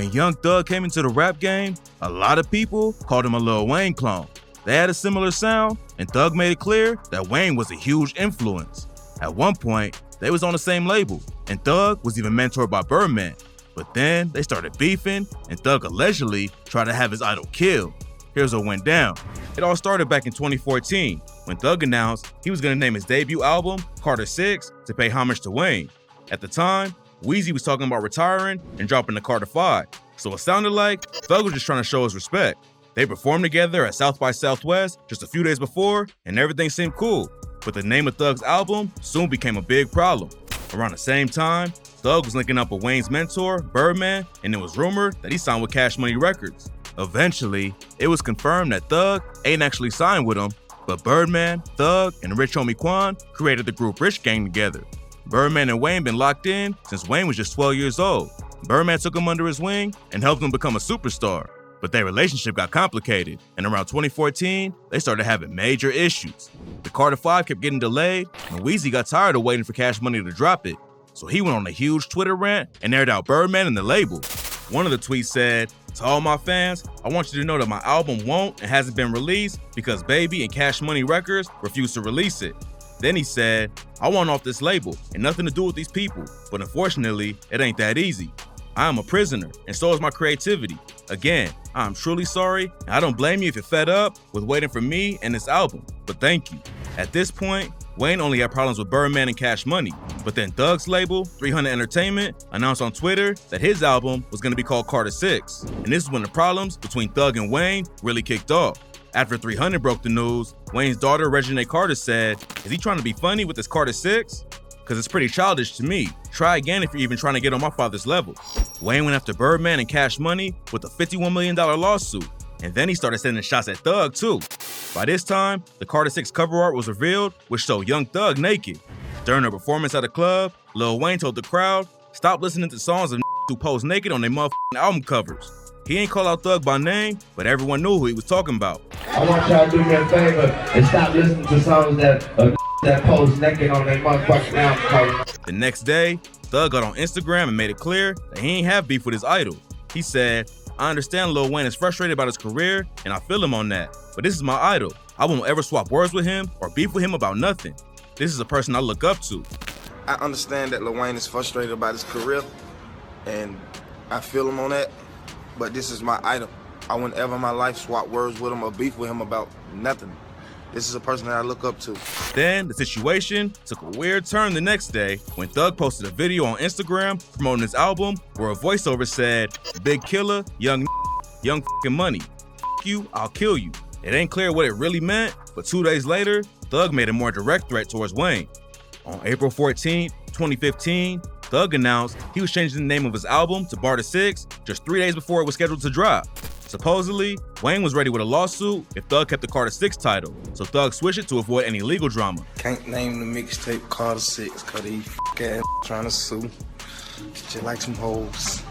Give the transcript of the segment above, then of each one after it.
When Young Thug came into the rap game, a lot of people called him a Lil Wayne clone. They had a similar sound, and Thug made it clear that Wayne was a huge influence. At one point, they was on the same label, and Thug was even mentored by Birdman. But then they started beefing, and Thug allegedly tried to have his idol killed. Here's what went down. It all started back in 2014, when Thug announced he was gonna name his debut album, Carter 6, to pay homage to Wayne. At the time, Weezy was talking about retiring and dropping the Carter 5, so it sounded like Thug was just trying to show his respect. They performed together at South by Southwest just a few days before, and everything seemed cool. But the name of Thug's album soon became a big problem. Around the same time, Thug was linking up with Wayne's mentor, Birdman, and it was rumored that he signed with Cash Money Records. Eventually, it was confirmed that Thug ain't actually signed with him, but Birdman, Thug, and rich homie Quando created the group Rich Gang together. Birdman and Wayne been locked in since Wayne was just 12 years old. Birdman took him under his wing and helped him become a superstar. But their relationship got complicated, and around 2014, they started having major issues. The Carter 5 kept getting delayed, and Weezy got tired of waiting for Cash Money to drop it. So he went on a huge Twitter rant and aired out Birdman and the label. One of the tweets said, "To all my fans, I want you to know that my album won't and hasn't been released because Baby and Cash Money Records refused to release it." Then he said, "I want off this label and nothing to do with these people, but unfortunately, it ain't that easy. I am a prisoner, and so is my creativity. Again, I am truly sorry, and I don't blame you if you're fed up with waiting for me and this album, but thank you." At this point, Wayne only had problems with Birdman and Cash Money, but then Thug's label, 300 Entertainment, announced on Twitter that his album was going to be called Carter 6, and this is when the problems between Thug and Wayne really kicked off. After 300 broke the news, Wayne's daughter, Reginae Carter, said, "Is he trying to be funny with this Carter 6? Because it's pretty childish to me. Try again if you're even trying to get on my father's level." Wayne went after Birdman and Cash Money with a $51 million lawsuit, and then he started sending shots at Thug too. By this time, the Carter 6 cover art was revealed, which showed Young Thug naked. During a performance at a club, Lil Wayne told the crowd, "Stop listening to songs of who pose naked on their motherfucking album covers." He ain't call out Thug by name, but everyone knew who he was talking about. "I want y'all to do me a favor and stop listening to songs that pose naked on their motherfucking album cover." The next day, Thug got on Instagram and made it clear that he ain't have beef with his idol. He said, "I understand Lil Wayne is frustrated about his career, and I feel him on that, but this is my idol. I won't ever swap words with him or beef with him about nothing. This is a person I look up to." I understand that Lil Wayne is frustrated about his career, and I feel him on that, but this is my idol. I wouldn't ever in my life swap words with him or beef with him about nothing. This is a person that I look up to. Then the situation took a weird turn the next day when Thug posted a video on Instagram promoting his album where a voiceover said, "Big killer, young fucking money. F you, I'll kill you." It ain't clear what it really meant, but 2 days later, Thug made a more direct threat towards Wayne. On April 14, 2015, Thug announced he was changing the name of his album to Carter 6 just 3 days before it was scheduled to drop. Supposedly, Wayne was ready with a lawsuit if Thug kept the Carter 6 title, so Thug switched it to avoid any legal drama. Can't name the mixtape Carter 6 cause he ass trying to sue. Just like some hoes.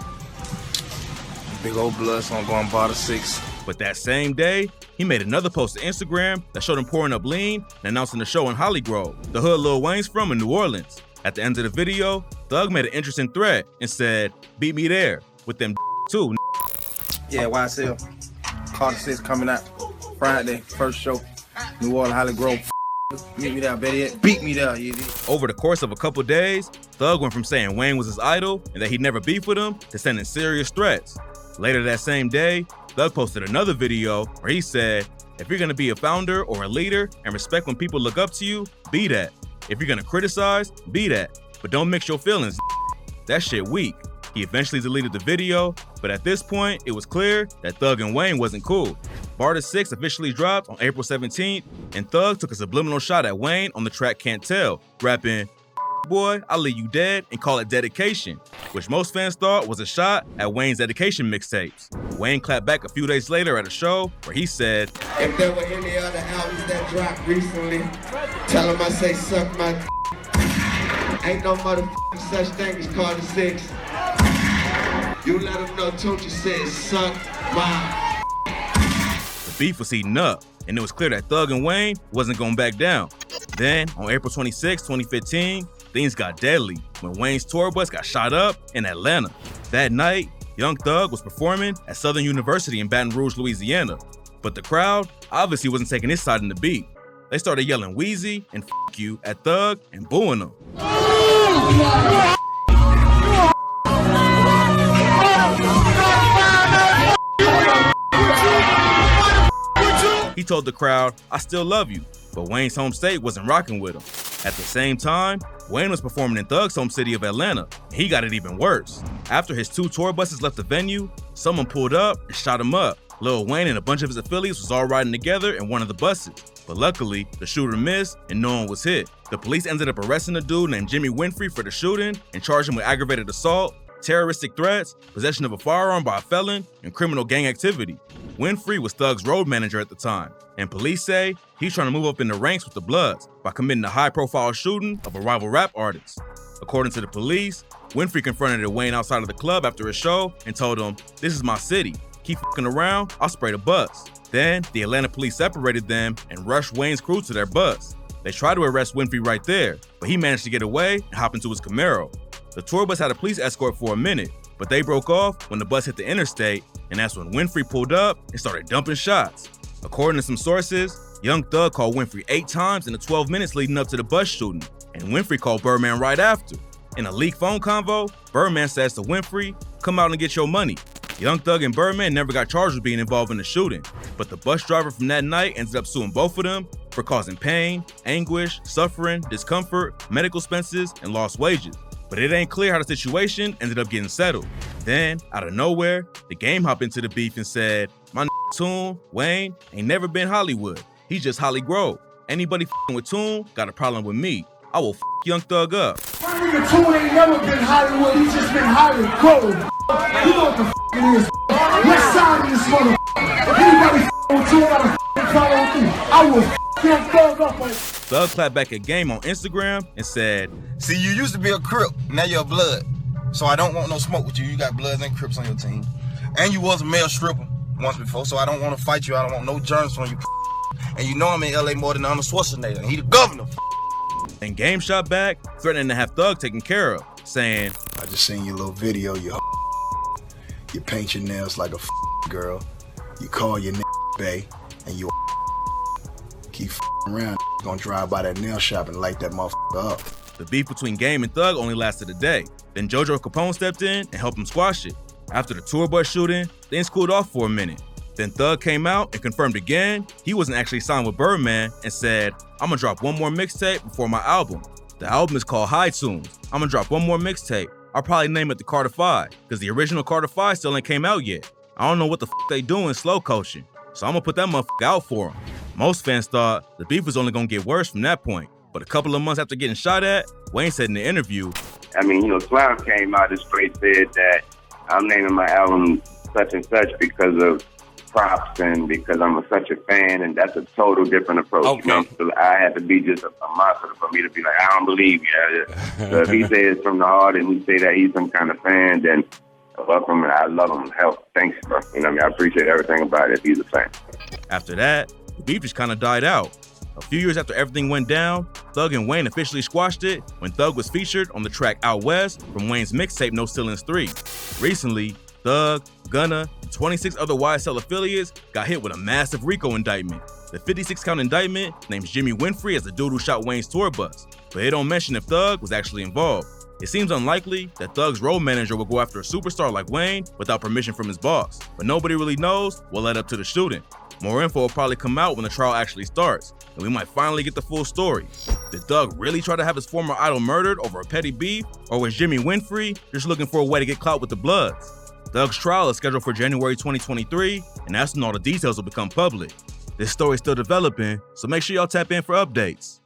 Big old blood, so I'm going Carter 6. But that same day, he made another post to Instagram that showed him pouring up lean and announcing the show in Hollygrove, the hood Lil Wayne's from in New Orleans. At the end of the video, Thug made an interesting thread and said, "Beat me there with them too." Yeah, YSL. Carter 6 coming out Friday, first show. New Orleans, Hollygrove. Meet me there, better yet, beat me there, you dig? Over the course of a couple days, Thug went from saying Wayne was his idol and that he'd never beef with him to sending serious threats. Later that same day, Thug posted another video where he said, "If you're gonna be a founder or a leader and respect when people look up to you, be that. If you're gonna criticize, be that. But don't mix your feelings. That shit weak." He eventually deleted the video, but at this point, it was clear that Thug and Wayne wasn't cool. Carter 6 officially dropped on April 17th, and Thug took a subliminal shot at Wayne on the track Can't Tell, rapping, "Boy, I'll leave you dead," and call it Dedication, which most fans thought was a shot at Wayne's Dedication mixtapes. Wayne clapped back a few days later at a show where he said, "If there were any other albums that dropped recently, tell them I say suck my Ain't no motherfucking such thing as Carter 6. You let them know Tunchi said suck my." The beef was heating up, and it was clear that Thug and Wayne wasn't going back down. Then, on April 26, 2015, things got deadly when Wayne's tour bus got shot up in Atlanta. That night, Young Thug was performing at Southern University in Baton Rouge, Louisiana, but the crowd obviously wasn't taking his side in the beat. They started yelling Wheezy and F you at Thug and booing him. He told the crowd, "I still love you," but Wayne's home state wasn't rocking with him. At the same time, Wayne was performing in Thug's home city of Atlanta, and he got it even worse. After his 2 tour buses left the venue, someone pulled up and shot him up. Lil Wayne and a bunch of his affiliates was all riding together in one of the buses, but luckily, the shooter missed and no one was hit. The police ended up arresting a dude named Jxmmi Winfrey for the shooting and charged him with aggravated assault, terroristic threats, possession of a firearm by a felon, and criminal gang activity. Winfrey was Thug's road manager at the time, and police say he's trying to move up in the ranks with the Bloods by committing a high-profile shooting of a rival rap artist. According to the police, Winfrey confronted Wayne outside of the club after his show and told him, "This is my city. Keep fucking around, I'll spray the bus." Then, the Atlanta police separated them and rushed Wayne's crew to their bus. They tried to arrest Winfrey right there, but he managed to get away and hop into his Camaro. The tour bus had a police escort for a minute, but they broke off when the bus hit the interstate, and that's when Winfrey pulled up and started dumping shots. According to some sources, Young Thug called Winfrey 8 times in the 12 minutes leading up to the bus shooting, and Winfrey called Birdman right after. In a leaked phone convo, Birdman says to Winfrey, "Come out and get your money." Young Thug and Birdman never got charged with being involved in the shooting, but the bus driver from that night ended up suing both of them for causing pain, anguish, suffering, discomfort, medical expenses, and lost wages. But it ain't clear how the situation ended up getting settled. Then, out of nowhere, the game hopped into the beef and said, "My Toon, Wayne, ain't never been Hollywood. He's just Holly Grove. Anybody f***ing with Toon got a problem with me. I will f*** Young Thug up." My nigga Toon ain't never been Hollywood, he's just been Holly Grove. You know what the f*** it is. West side of this motherfucker. Anybody f***ing with Toon gotta f***ing follow through. I will f*** Young Thug up. Thug clapped back at Game on Instagram and said, See, you used to be a Crip, now you're a Blood. So I don't want no smoke with you. You got Bloods and Crips on your team. And you was a male stripper once before, so I don't want to fight you. I don't want no germs from you. And you know I'm in LA more than Arnold Schwarzenegger, and he the governor. And Game shot back, threatening to have Thug taken care of, saying, "I just seen your little video, you paint your nails like a girl, you call your bae, and you keep around, gonna drive by that nail shop and light that motherfucker up." The beef between Game and Thug only lasted a day. Then JoJo Capone stepped in and helped him squash it. After the tour bus shooting, things cooled off for a minute. Then Thug came out and confirmed again he wasn't actually signed with Birdman and said, "I'm gonna drop one more mixtape before my album. The album is called High Tunes. I'm gonna drop one more mixtape. I'll probably name it the Carter 5, because the original Carter 5 still ain't came out yet. I don't know what the f they doing slow coaching, so I'm gonna put that motherfucker out for him." Most fans thought the beef was only gonna get worse from that point, but a couple of months after getting shot at, Wayne said in the interview, I mean, Slam came out and straight said that I'm naming my album such and such because of props and because I'm such a fan, and that's a total different approach. Okay. So I had to be just a monster for me to be like, I don't believe you. So if he says from the heart and he say that he's some kind of fan, then welcome, and I love him. Hell, thanks, bro. I appreciate everything about it if he's a fan. After that, the beef just kind of died out. A few years after everything went down, Thug and Wayne officially squashed it when Thug was featured on the track Out West from Wayne's mixtape No Ceilings 3. Recently, Thug, Gunna, and 26 other YSL affiliates got hit with a massive RICO indictment. The 56-count indictment names Jxmmi Winfrey as the dude who shot Wayne's tour bus, but it don't mention if Thug was actually involved. It seems unlikely that Thug's road manager would go after a superstar like Wayne without permission from his boss, but nobody really knows what led up to the shooting. More info will probably come out when the trial actually starts, and we might finally get the full story. Did Thug really try to have his former idol murdered over a petty beef, or was Jxmmi Winfrey just looking for a way to get clout with the Bloods? Thug's trial is scheduled for January 2023, and that's when all the details will become public. This story's still developing, so make sure y'all tap in for updates.